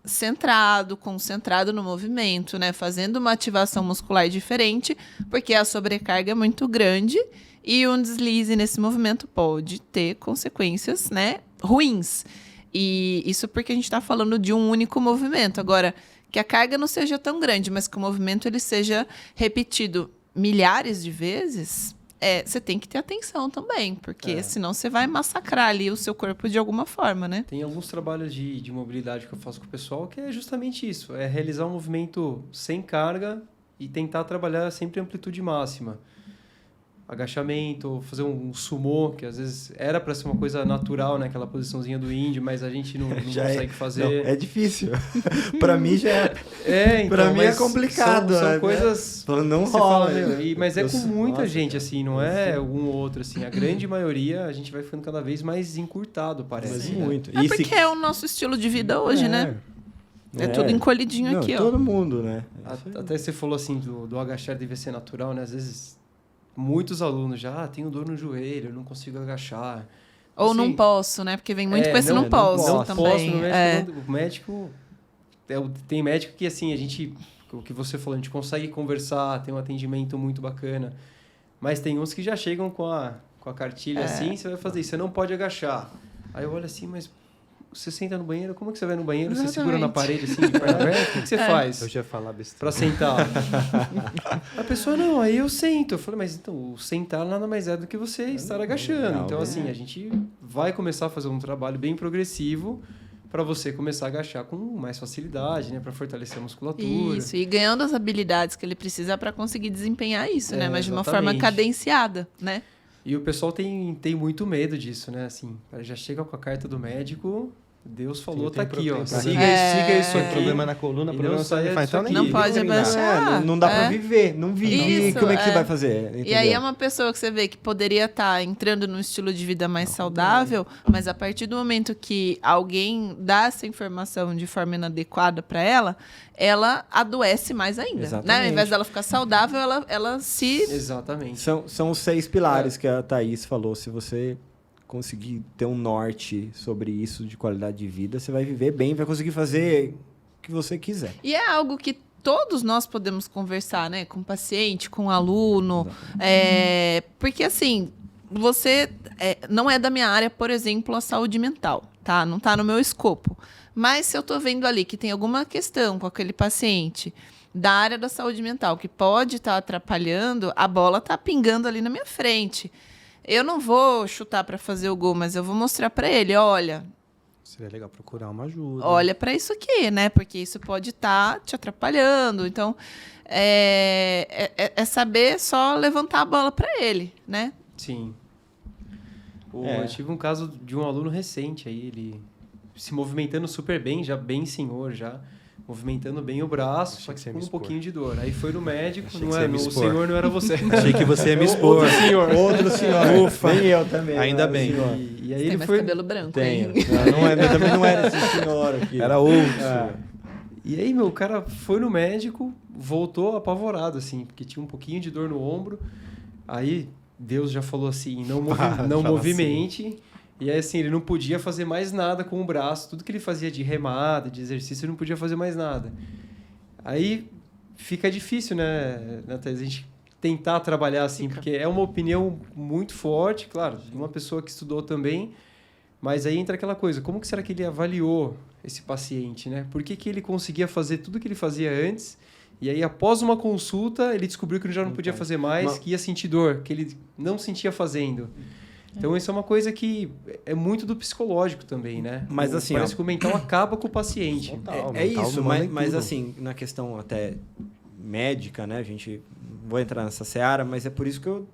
centrado, concentrado no movimento, né? Fazendo uma ativação muscular diferente, porque a sobrecarga é muito grande e um deslize nesse movimento pode ter consequências, né, ruins. E isso porque a gente está falando de um único movimento. Agora, que a carga não seja tão grande, mas que o movimento ele seja repetido milhares de vezes, você tem que ter atenção também, porque senão você vai massacrar ali o seu corpo de alguma forma, né? Tem alguns trabalhos de mobilidade que eu faço com o pessoal que é justamente isso, é realizar um movimento sem carga e tentar trabalhar sempre amplitude máxima. Agachamento, fazer um sumô, que às vezes era para ser uma coisa natural, né? Aquela posiçãozinha do índio, mas a gente não consegue fazer. Não, é difícil. Para mim já então, para mim é complicado. São coisas... Não rola. rola. Mas é com muita gente, assim, não é um ou outro, assim. A grande maioria, a gente vai ficando cada vez mais encurtado, parece. Mas né? muito. Porque é o nosso estilo de vida hoje, né? É tudo encolhidinho aqui, ó. Todo mundo, né? Até você falou assim, do agachar deve ser natural, né? Às vezes... Muitos alunos já tenho dor no joelho, não consigo agachar. Ou assim, não posso, né? Porque vem muito com esse não posso também. O médico... Tem médico que, assim, o que você falou, a gente consegue conversar, tem um atendimento muito bacana. Mas tem uns que já chegam com a cartilha assim, você vai fazer isso, você não pode agachar. Aí eu olho assim, mas... Você senta no banheiro, como que você vai no banheiro? Exatamente. Você segura na parede assim, de perna aberta? O que você faz? Eu já ia falar besteira. Pra sentar. A pessoa, não, aí eu sento. Eu falei, mas então, o sentar nada mais é do que você estar agachando. Então, assim, a gente vai começar a fazer um trabalho bem progressivo para você começar a agachar com mais facilidade, né? Para fortalecer a musculatura. Isso, e ganhando as habilidades que ele precisa para conseguir desempenhar isso, né? Mas de uma exatamente. forma cadenciada, né? E o pessoal tem muito medo disso, né? Assim, já chega com a carta do médico, Deus falou, tá aqui, ó. Siga isso aqui. Problema na coluna, problema na então não pode abaixar. Não dá pra viver. Não vive. Como é que você vai fazer? Entendeu? E aí é uma pessoa que você vê que poderia estar entrando num estilo de vida mais saudável, mas a partir do momento que alguém dá essa informação de forma inadequada para ela adoece mais ainda. Né? Ao invés dela ficar saudável, ela se... Exatamente. São os 6 pilares que a Thaís falou. Se você conseguir ter um norte sobre isso de qualidade de vida, você vai viver bem, vai conseguir fazer o que você quiser. E é algo que todos nós podemos conversar, né? Com o paciente, com o aluno. Porque, assim, você... não é da minha área, por exemplo, a saúde mental, tá? Não está no meu escopo. Mas se eu estou vendo ali que tem alguma questão com aquele paciente da área da saúde mental que pode estar atrapalhando, a bola está pingando ali na minha frente. Eu não vou chutar para fazer o gol, mas eu vou mostrar para ele, olha... Seria legal procurar uma ajuda. Olha para isso aqui, né? Porque isso pode estar te atrapalhando. Então, é saber só levantar a bola para ele, né? Sim. Eu tive um caso de um aluno recente aí, ele se movimentando super bem, já bem senhor, já movimentando bem o braço, só que com um pouquinho de dor. Aí foi no médico, o senhor não era você. Achei que você ia me expor. Outro senhor. Ufa. Nem eu também. Ainda bem. E aí tem ele mais foi... cabelo branco. Tenho. Eu também não era esse senhor aqui. Era outro. E aí, o cara foi no médico, voltou apavorado, assim, porque tinha um pouquinho de dor no ombro. Aí Deus já falou assim, não movimente. Assim. E aí, assim, ele não podia fazer mais nada com o braço. Tudo que ele fazia de remada, de exercício, ele não podia fazer mais nada. Aí fica difícil, né, Thaís, a gente tentar trabalhar assim, porque é uma opinião muito forte, claro, de uma pessoa que estudou também, mas aí entra aquela coisa, como que será que ele avaliou esse paciente, né? Por que ele conseguia fazer tudo que ele fazia antes, e aí após uma consulta ele descobriu que ele já não podia fazer mais, que ia sentir dor, que ele não sentia fazendo. Então, isso é uma coisa que é muito do psicológico também, né? Mas, assim, parece que o mental acaba com o paciente. É isso, mas assim, na questão até médica, né? A gente vou entrar nessa seara, mas é por isso que eu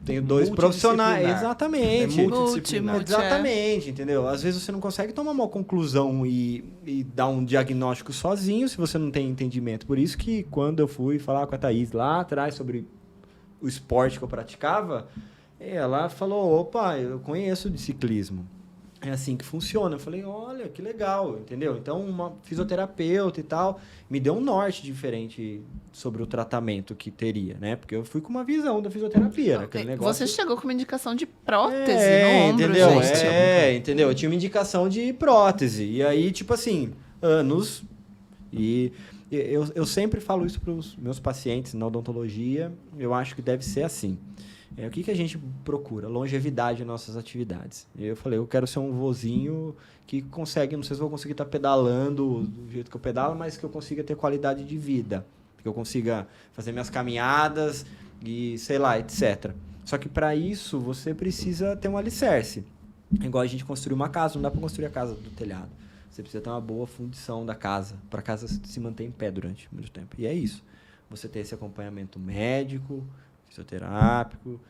tenho 2 profissionais. Exatamente. Multidisciplinar. Exatamente, entendeu? Às vezes você não consegue tomar uma conclusão e dar um diagnóstico sozinho se você não tem entendimento. Por isso que quando eu fui falar com a Thaís lá atrás sobre o esporte que eu praticava... Ela falou, opa, eu conheço de ciclismo. É assim que funciona. Eu falei, olha, que legal, entendeu? Então, uma fisioterapeuta e tal, me deu um norte diferente sobre o tratamento que teria, né? Porque eu fui com uma visão da fisioterapia, né? Aquele negócio... Você chegou com uma indicação de prótese no ombro, entendeu? gente. Entendeu? Eu tinha uma indicação de prótese. E aí, tipo assim, anos... E eu sempre falo isso para os meus pacientes na odontologia. Eu acho que deve ser assim. O que a gente procura? Longevidade nas nossas atividades. Eu falei, eu quero ser um vozinho que consegue, não sei se vou conseguir estar pedalando do jeito que eu pedalo, mas que eu consiga ter qualidade de vida. Que eu consiga fazer minhas caminhadas e, sei lá, etc. Só que para isso, você precisa ter um alicerce. É igual a gente construir uma casa, não dá para construir a casa do telhado. Você precisa ter uma boa fundição da casa, para a casa se manter em pé durante muito tempo. E é isso. Você ter esse acompanhamento médico, fisioterápico,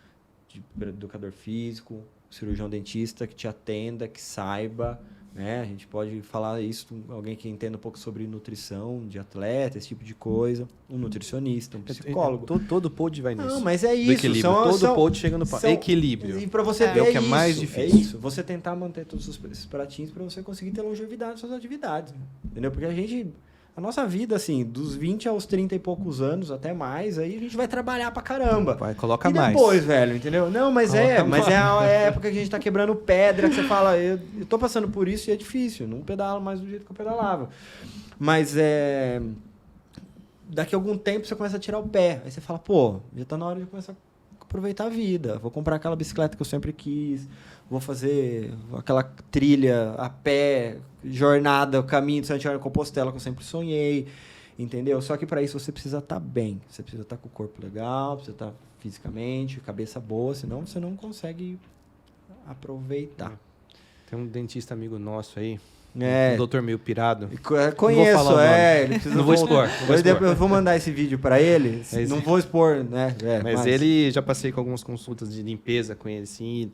de educador físico, cirurgião dentista que te atenda, que saiba, né? A gente pode falar isso, alguém que entenda um pouco sobre nutrição de atleta, esse tipo de coisa, um nutricionista, um psicólogo. Todo pod vai nisso. Não, mas é isso. Todo pod chega no equilíbrio. E para você ver é o que é mais difícil. É isso. Você tentar manter todos esses pratinhos para você conseguir ter longevidade nas suas atividades, entendeu? Porque a nossa vida, assim, dos 20 aos 30 e poucos anos, até mais, aí a gente vai trabalhar pra caramba. Coloca e mais. E depois, velho, entendeu? Não, mas é a época que a gente tá quebrando pedra, que você fala, eu tô passando por isso e é difícil, não pedalo mais do jeito que eu pedalava. Mas daqui a algum tempo você começa a tirar o pé. Aí você fala, pô, já tá na hora de começar a aproveitar a vida. Vou comprar aquela bicicleta que eu sempre quis, vou fazer aquela trilha a pé, jornada, o caminho de Santiago de Compostela que eu sempre sonhei, entendeu? Só que para isso você precisa estar bem, você precisa estar com o corpo legal, precisa estar fisicamente, cabeça boa, senão você não consegue aproveitar. Tem um dentista amigo nosso aí, um doutor meio pirado. Conheço, ele precisa não vou expor. Eu vou mandar esse vídeo para ele, não vou expor, né? Mas ele, já passei com algumas consultas de limpeza com ele, assim,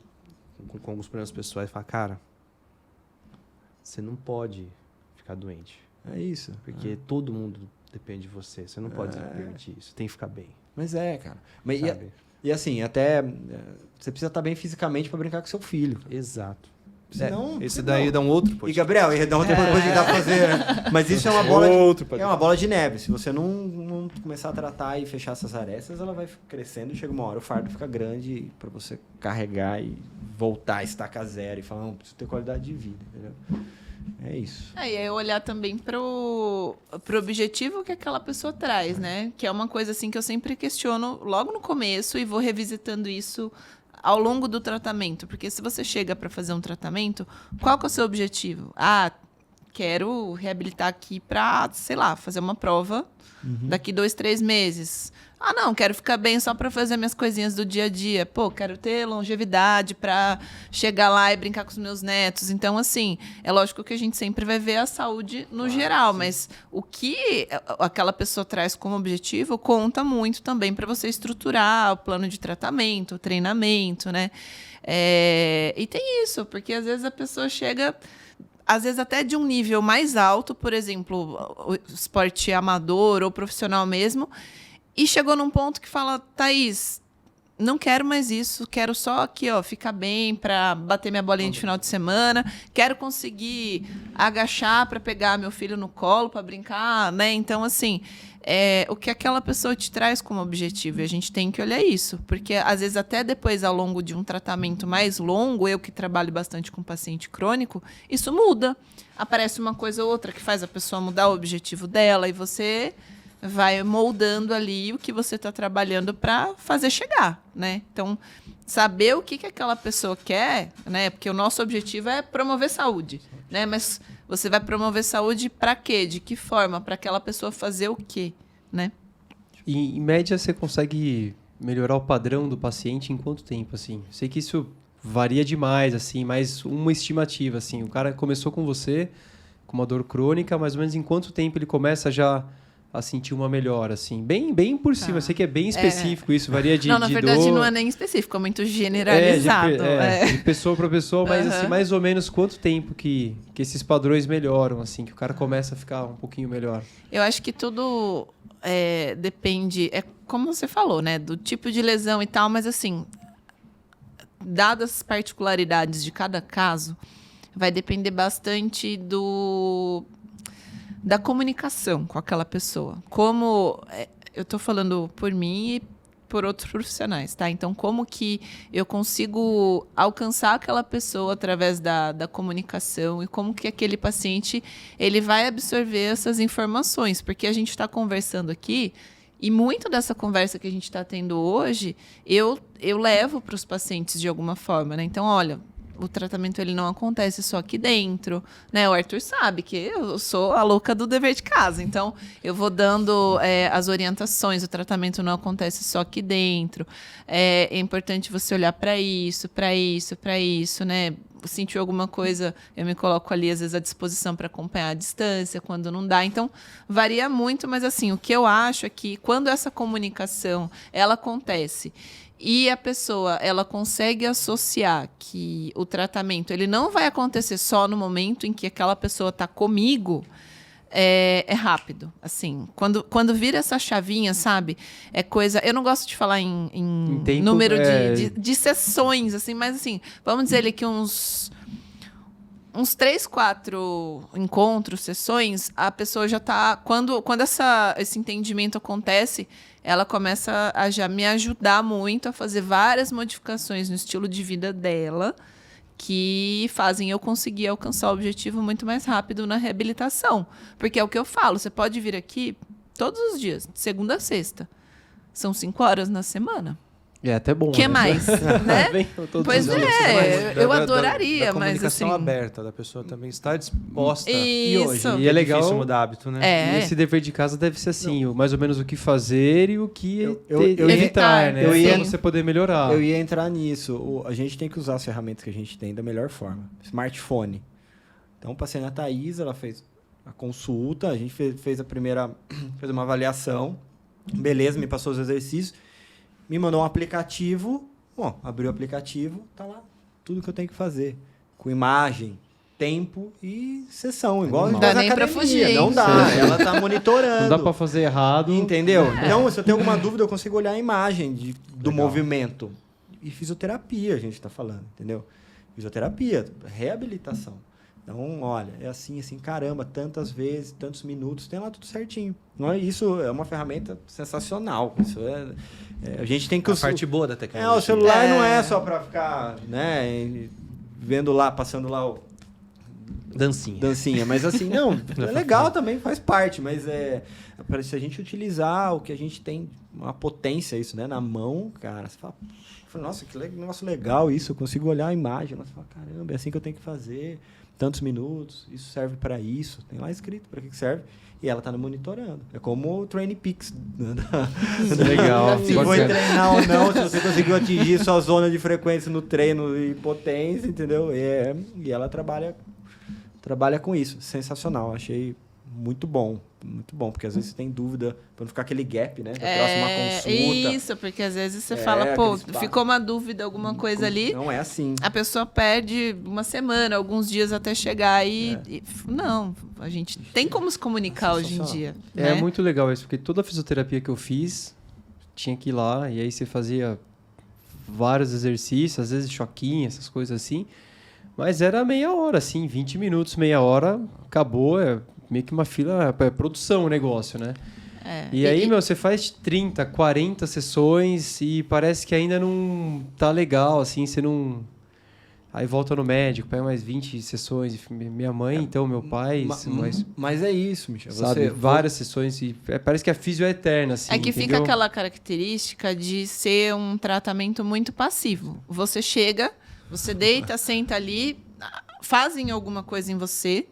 com alguns problemas pessoais, e fala, cara, você não pode ficar doente. É isso. Porque todo mundo depende de você. Você não pode permitir isso. Tem que ficar bem. Mas cara. E assim, até você precisa estar bem fisicamente para brincar com seu filho. Exato. Senão, esse daí dá um outro podcast. E, Gabriel, ia dar outra coisa que dá pra fazer. Mas isso é uma bola de neve. Se você não começar a tratar e fechar essas arestas, ela vai crescendo e chega uma hora o fardo fica grande para você carregar e voltar a estaca zero e falar, não, preciso ter qualidade de vida, entendeu? É isso. E aí olhar também pro objetivo que aquela pessoa traz, né? Que é uma coisa assim que eu sempre questiono logo no começo e vou revisitando isso ao longo do tratamento. Porque se você chega para fazer um tratamento, qual que é o seu objetivo? Quero reabilitar aqui para, sei lá, fazer uma prova daqui 2, 3 meses. Não, quero ficar bem só para fazer minhas coisinhas do dia a dia. Pô, quero ter longevidade para chegar lá e brincar com os meus netos. Então, assim, é lógico que a gente sempre vai ver a saúde no geral, sim. Mas o que aquela pessoa traz como objetivo conta muito também para você estruturar o plano de tratamento, o treinamento, né? E tem isso, porque às vezes a pessoa chega... Às vezes até de um nível mais alto, por exemplo, o esporte amador ou profissional mesmo, e chegou num ponto que fala, Thaís, não quero mais isso, quero só aqui, ficar bem para bater minha bolinha de final de semana, quero conseguir agachar para pegar meu filho no colo, para brincar, né? Então, assim, o que aquela pessoa te traz como objetivo, e a gente tem que olhar isso, porque às vezes até depois, ao longo de um tratamento mais longo, eu que trabalho bastante com paciente crônico, isso muda. Aparece uma coisa ou outra que faz a pessoa mudar o objetivo dela, e você vai moldando ali o que você está trabalhando para fazer chegar, né? Então, saber o que aquela pessoa quer, né? Porque o nosso objetivo é promover saúde, né? Mas você vai promover saúde para quê? De que forma? Para aquela pessoa fazer o quê, né? E, em média, você consegue melhorar o padrão do paciente em quanto tempo, assim? Sei que isso varia demais, assim, mas uma estimativa, assim. O cara começou com você, com uma dor crônica, mais ou menos em quanto tempo ele começa já a sentir uma melhora, assim, bem por cima. Eu sei que é bem específico isso, varia de na verdade dor. Não é nem específico, é muito generalizado. De pessoa para pessoa, mas assim, mais ou menos quanto tempo que esses padrões melhoram, assim, que o cara começa a ficar um pouquinho melhor? Eu acho que tudo depende, como você falou, né, do tipo de lesão e tal, mas assim, dadas as particularidades de cada caso, vai depender bastante da comunicação com aquela pessoa. Como eu estou falando por mim e por outros profissionais, tá? Então, como que eu consigo alcançar aquela pessoa através da comunicação e como que aquele paciente ele vai absorver essas informações? Porque a gente está conversando aqui e muito dessa conversa que a gente está tendo hoje, eu levo para os pacientes de alguma forma, né? Então, olha, o tratamento ele não acontece só aqui dentro, né? O Arthur sabe que eu sou a louca do dever de casa, então eu vou dando as orientações, o tratamento não acontece só aqui dentro. É importante você olhar para isso, né? Sentiu alguma coisa, eu me coloco ali, às vezes, à disposição para acompanhar a distância, quando não dá. Então, varia muito, mas assim, o que eu acho é que quando essa comunicação ela acontece e a pessoa ela consegue associar que o tratamento ele não vai acontecer só no momento em que aquela pessoa está comigo, é rápido. Assim, quando vira essa chavinha, sabe? É coisa... Eu não gosto de falar em tempo, número de sessões, assim, mas assim, vamos dizer ali que uns 3, 4 encontros, sessões, a pessoa já está... Quando esse entendimento acontece, ela começa a já me ajudar muito a fazer várias modificações no estilo de vida dela que fazem eu conseguir alcançar o objetivo muito mais rápido na reabilitação. Porque é o que eu falo, você pode vir aqui todos os dias, de segunda a sexta. São 5 horas na semana. É até bom. O que mais? Né? Pois eu adoraria, da mas comunicação assim... aberta, da pessoa também estar disposta. Isso. E é legal difícil mudar hábito, né? E esse dever de casa deve ser assim, mais ou menos o que fazer e o que evitar, né? Pra você poder melhorar. Eu ia entrar nisso. A gente tem que usar as ferramentas que a gente tem da melhor forma. Smartphone. Então, passei na Thaís, ela fez a consulta, a gente fez fez uma avaliação. Beleza, me passou os exercícios. Me mandou um aplicativo. Bom, abriu o aplicativo, tá lá tudo que eu tenho que fazer. Com imagem, tempo e sessão. Igual não dá nem pra fugir. Não dá, ela tá monitorando. Não dá pra fazer errado. Entendeu? Então, se eu tenho alguma dúvida, eu consigo olhar a imagem do movimento. E fisioterapia, a gente tá falando, entendeu? Fisioterapia, reabilitação. Então, olha, é assim, caramba, tantas vezes, tantos minutos, tem lá tudo certinho. Isso é uma ferramenta sensacional. Isso a gente tem que... A parte boa da tecnologia. O celular não é só para ficar, né, vendo lá, passando lá o... Dancinha, mas assim, não, é legal também, faz parte, mas se a gente utilizar o que a gente tem, uma potência, isso, né, na mão, cara, você fala, nossa, que negócio legal isso, eu consigo olhar a imagem, você fala, caramba, é assim que eu tenho que fazer... tantos minutos, isso serve para isso, tem lá escrito para que serve, e ela está monitorando. É como o TrainPix. Legal. Se foi treinar ou não, se você conseguiu atingir sua zona de frequência no treino e potência, entendeu? E ela trabalha com isso. Sensacional, achei muito bom, porque às vezes você tem dúvida, para não ficar aquele gap, né? Da próxima consulta. Isso, porque às vezes você fala, ficou uma dúvida, alguma coisa ali. Não é assim. A pessoa perde uma semana, alguns dias até chegar não, a gente tem como se comunicar hoje em dia. É né? muito legal isso, porque toda a fisioterapia que eu fiz, tinha que ir lá, e aí você fazia vários exercícios, às vezes choquinho, essas coisas assim, mas era meia hora, assim, 20 minutos, meia hora, acabou, meio que uma fila, produção o negócio, né? E aí, você faz 30, 40 sessões e parece que ainda não tá legal, assim, você não... Aí volta no médico, pega mais 20 sessões, minha mãe, então, meu pai... Mas é isso, Michel. Sabe, várias sessões e parece que a físio é eterna, assim, É que entendeu? fica aquela característica de ser um tratamento muito passivo. Você chega, você deita, senta ali, fazem alguma coisa em você...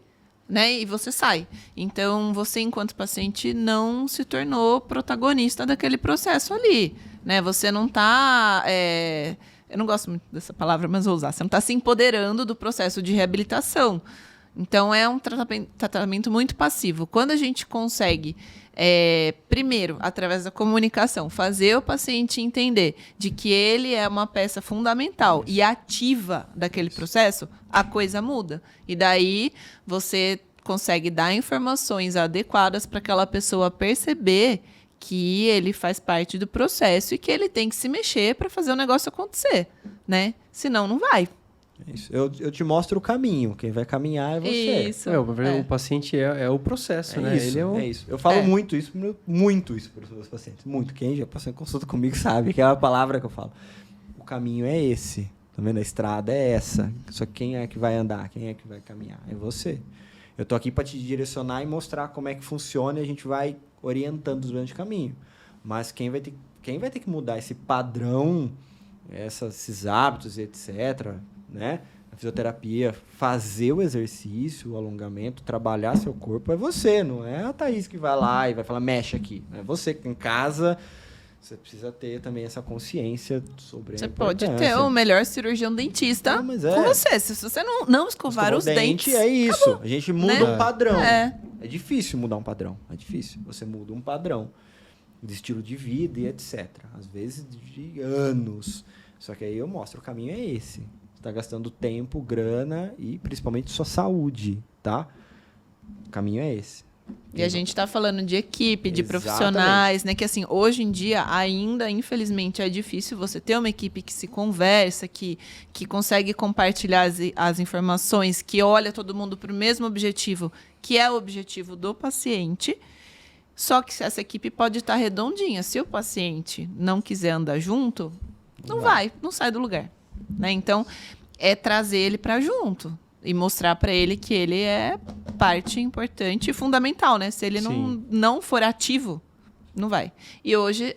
né? E você sai. Então, você, enquanto paciente, não se tornou protagonista daquele processo ali. Né? Você não está... eu não gosto muito dessa palavra, mas vou usar. Você não está se empoderando do processo de reabilitação. Então, é um tratamento muito passivo. Quando a gente consegue, primeiro, através da comunicação, fazer o paciente entender de que ele é uma peça fundamental e ativa daquele processo, a coisa muda. E daí, você consegue dar informações adequadas para aquela pessoa perceber que ele faz parte do processo e que ele tem que se mexer para fazer o negócio acontecer, né? Senão, não vai. Isso. Eu te mostro o caminho. Quem vai caminhar é você. Isso. O paciente é o processo, né? Isso, Ele é isso. Eu falo muito isso para os meus pacientes. Muito. Quem já passou em consulta comigo sabe que é a palavra que eu falo. O caminho é esse. Tá vendo? A estrada é essa. Só que quem é que vai andar? Quem é que vai caminhar? É você. Eu tô aqui para te direcionar e mostrar como é que funciona e a gente vai orientando durante o caminho. Mas quem vai ter que mudar esse padrão, esses hábitos, etc., né? A fisioterapia, fazer o exercício, o alongamento, trabalhar seu corpo, é você, não é a Thaís que vai lá e vai falar, mexe aqui. É você que em casa, você precisa ter também essa consciência sobre Você pode ter o melhor cirurgião dentista com você. Se você não escovar os dentes... É isso. Acabou. A gente muda um padrão. É difícil mudar um padrão. É difícil. Você muda um padrão de estilo de vida e etc. Às vezes de anos. Só que aí eu mostro, o caminho é esse. Está gastando tempo, grana e principalmente sua saúde, tá? O caminho é esse. E a gente está falando de equipe, de profissionais, né? Que assim, hoje em dia ainda, infelizmente, é difícil você ter uma equipe que se conversa, que consegue compartilhar as informações, que olha todo mundo para o mesmo objetivo, que é o objetivo do paciente. Só que essa equipe pode estar redondinha. Se o paciente não quiser andar junto, não sai do lugar. Né? Então, é trazer ele para junto e mostrar para ele que ele é parte importante e fundamental, né? Se ele não for ativo, não vai. E hoje,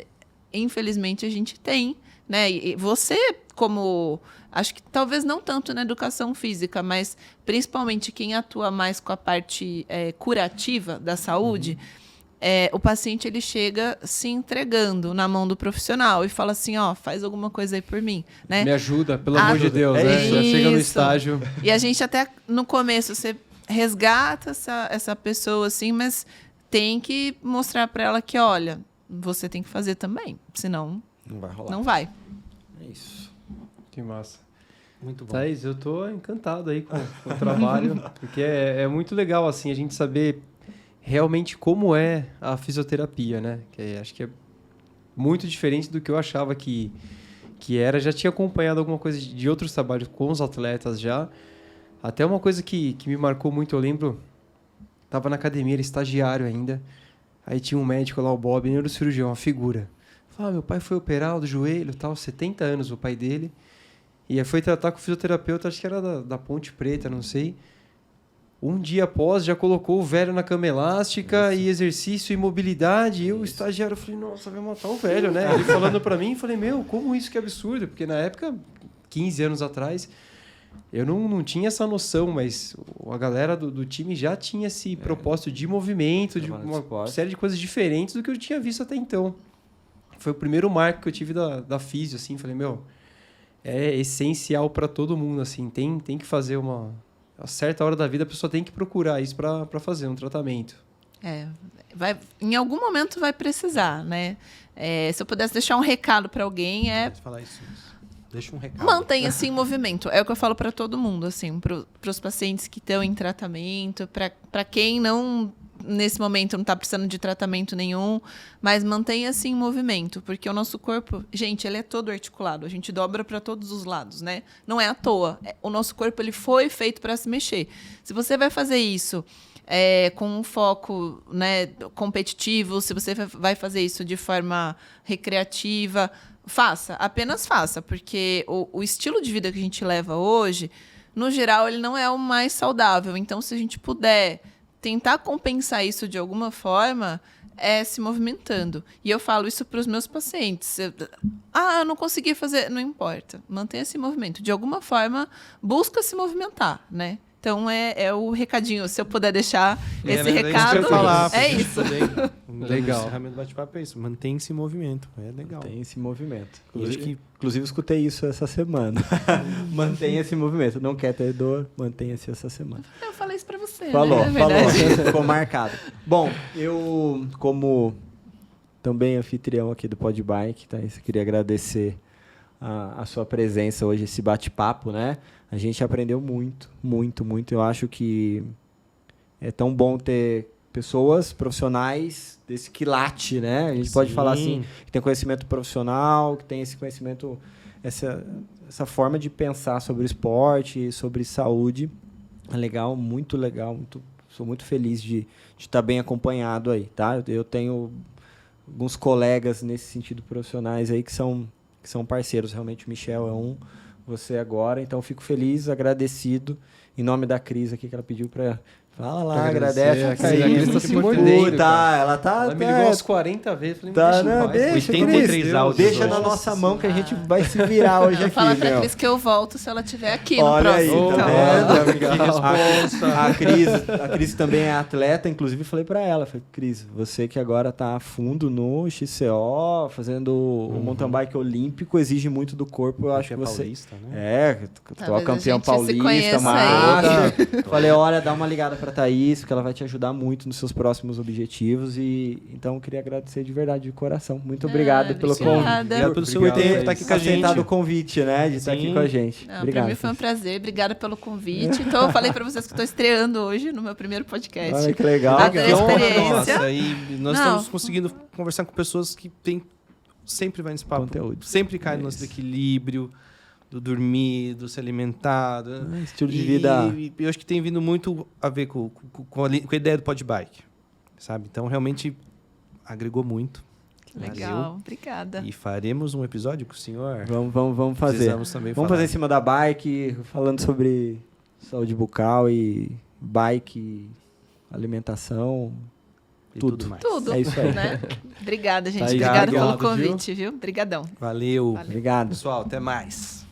infelizmente, a gente tem, né? E você, como... Acho que talvez não tanto na educação física, mas principalmente quem atua mais com a parte curativa da saúde... o paciente ele chega se entregando na mão do profissional e fala assim, faz alguma coisa aí por mim, né? Me ajuda, pelo amor de Deus, né? Já chega no estágio. E a gente até no começo você resgata essa pessoa assim, mas tem que mostrar para ela que, olha, você tem que fazer também, senão não vai rolar. Não vai. É isso. Que massa. Muito bom. Thaís, eu tô encantado aí com o trabalho, porque é muito legal, assim, a gente saber realmente como é a fisioterapia, né? Acho que é muito diferente do que eu achava que era. Já tinha acompanhado alguma coisa de outros trabalhos com os atletas já. Até uma coisa que me marcou muito, eu lembro, tava na academia, era estagiário ainda, aí tinha um médico lá, o Bob, neurocirurgião, uma figura. Falava, meu pai foi operar do joelho, tal, 70 anos o pai dele, e aí foi tratar com o fisioterapeuta, acho que era da Ponte Preta, não sei. Um dia após, já colocou o velho na cama elástica e exercício e mobilidade. E eu, o estagiário, falei, nossa, vai matar o velho, né? Ele falando pra mim, falei, meu, como isso que é absurdo? Porque na época, 15 anos atrás, eu não tinha essa noção, mas a galera do time já tinha esse propósito de movimento, de uma série de coisas diferentes do que eu tinha visto até então. Foi o primeiro marco que eu tive da físio, assim. Falei, meu, é essencial para todo mundo, assim. Tem que fazer a certa hora da vida, a pessoa tem que procurar isso para fazer um tratamento. Em algum momento vai precisar, né? Se eu pudesse deixar um recado para alguém, Pode falar isso. Deixa um recado. Mantenha-se em movimento. É o que eu falo para todo mundo, assim, para os pacientes que estão em tratamento, para quem não, nesse momento, não está precisando de tratamento nenhum, mas mantenha-se em movimento, porque o nosso corpo, gente, ele é todo articulado, a gente dobra para todos os lados, né? Não é à toa. O nosso corpo ele foi feito para se mexer. Se você vai fazer isso com um foco, né, competitivo, se você vai fazer isso de forma recreativa, apenas faça, porque o estilo de vida que a gente leva hoje, no geral, ele não é o mais saudável. Então, se a gente puder tentar compensar isso de alguma forma, se movimentando. E eu falo isso para os meus pacientes. Eu não consegui fazer, não importa. Mantenha esse movimento. De alguma forma, busca se movimentar, né? Então, é o recadinho. Se eu puder deixar esse recado, é isso. Legal. O encerramento do bate-papo é isso. Mantém-se em movimento. É legal. Mantém-se em movimento. Inclusive, escutei isso essa semana. Mantenha-se em movimento. Não quer ter dor, mantenha-se essa semana. Eu falei isso pra você, falou, né? Falou. Ficou marcado. Bom, eu, como também anfitrião aqui do Podbike, tá? Eu queria agradecer a sua presença hoje, esse bate-papo, né? A gente aprendeu muito, muito, muito. Eu acho que é tão bom ter pessoas profissionais desse quilate, né? A gente pode falar assim, que tem conhecimento profissional, que tem esse conhecimento, essa forma de pensar sobre o esporte, sobre saúde. É legal, muito legal. Sou muito feliz de estar bem acompanhado aí, tá? Eu tenho alguns colegas nesse sentido profissionais aí que são parceiros. Realmente o Michel é um, você agora. Então, fico feliz, agradecido. Em nome da Cris aqui, que ela pediu para... Fala lá, agradece. A Cris tá se mordendo. Ela me ligou umas 40 vezes. Falei, deixa 83 áudios. Deixa na nossa mão que a gente vai se virar hoje aqui. Fala pra Cris que eu volto se ela estiver aqui no próximo. A Cris também é atleta, inclusive falei pra ela, Cris, você que agora tá a fundo no XCO, fazendo o mountain bike olímpico, exige muito do corpo, eu acho que você... Paulista, né? Atual campeão paulista, master. Falei, olha, dá uma ligada pra Thaís, porque ela vai te ajudar muito nos seus próximos objetivos. E então eu queria agradecer de verdade, de coração. Muito obrigado pelo convite. Obrigado pelo seu tempo de estar aqui com a gente. Aceitado o convite, né? De estar aqui com a gente. Obrigado. Pra mim foi um prazer. Obrigada pelo convite. Então eu falei pra vocês que estou estreando hoje no meu primeiro podcast. Olha que legal. A experiência. Nossa, e nós estamos conseguindo conversar com pessoas que sempre vai nesse papo. Conteúdo. Sempre cai no nosso equilíbrio, do dormir, do se alimentar. Estilo de vida. E eu acho que tem vindo muito a ver com a ideia do Podbike, sabe? Então, realmente, agregou muito. Legal, obrigada. E faremos um episódio com o senhor. Vamos fazer. Precisamos também vamos fazer em cima da bike, falando sobre saúde bucal e bike, alimentação... Tudo. É isso aí. Né? Obrigada, gente. Tá aí, obrigado pelo obrigado, convite, viu? Obrigadão. Valeu. Obrigado. Pessoal, até mais.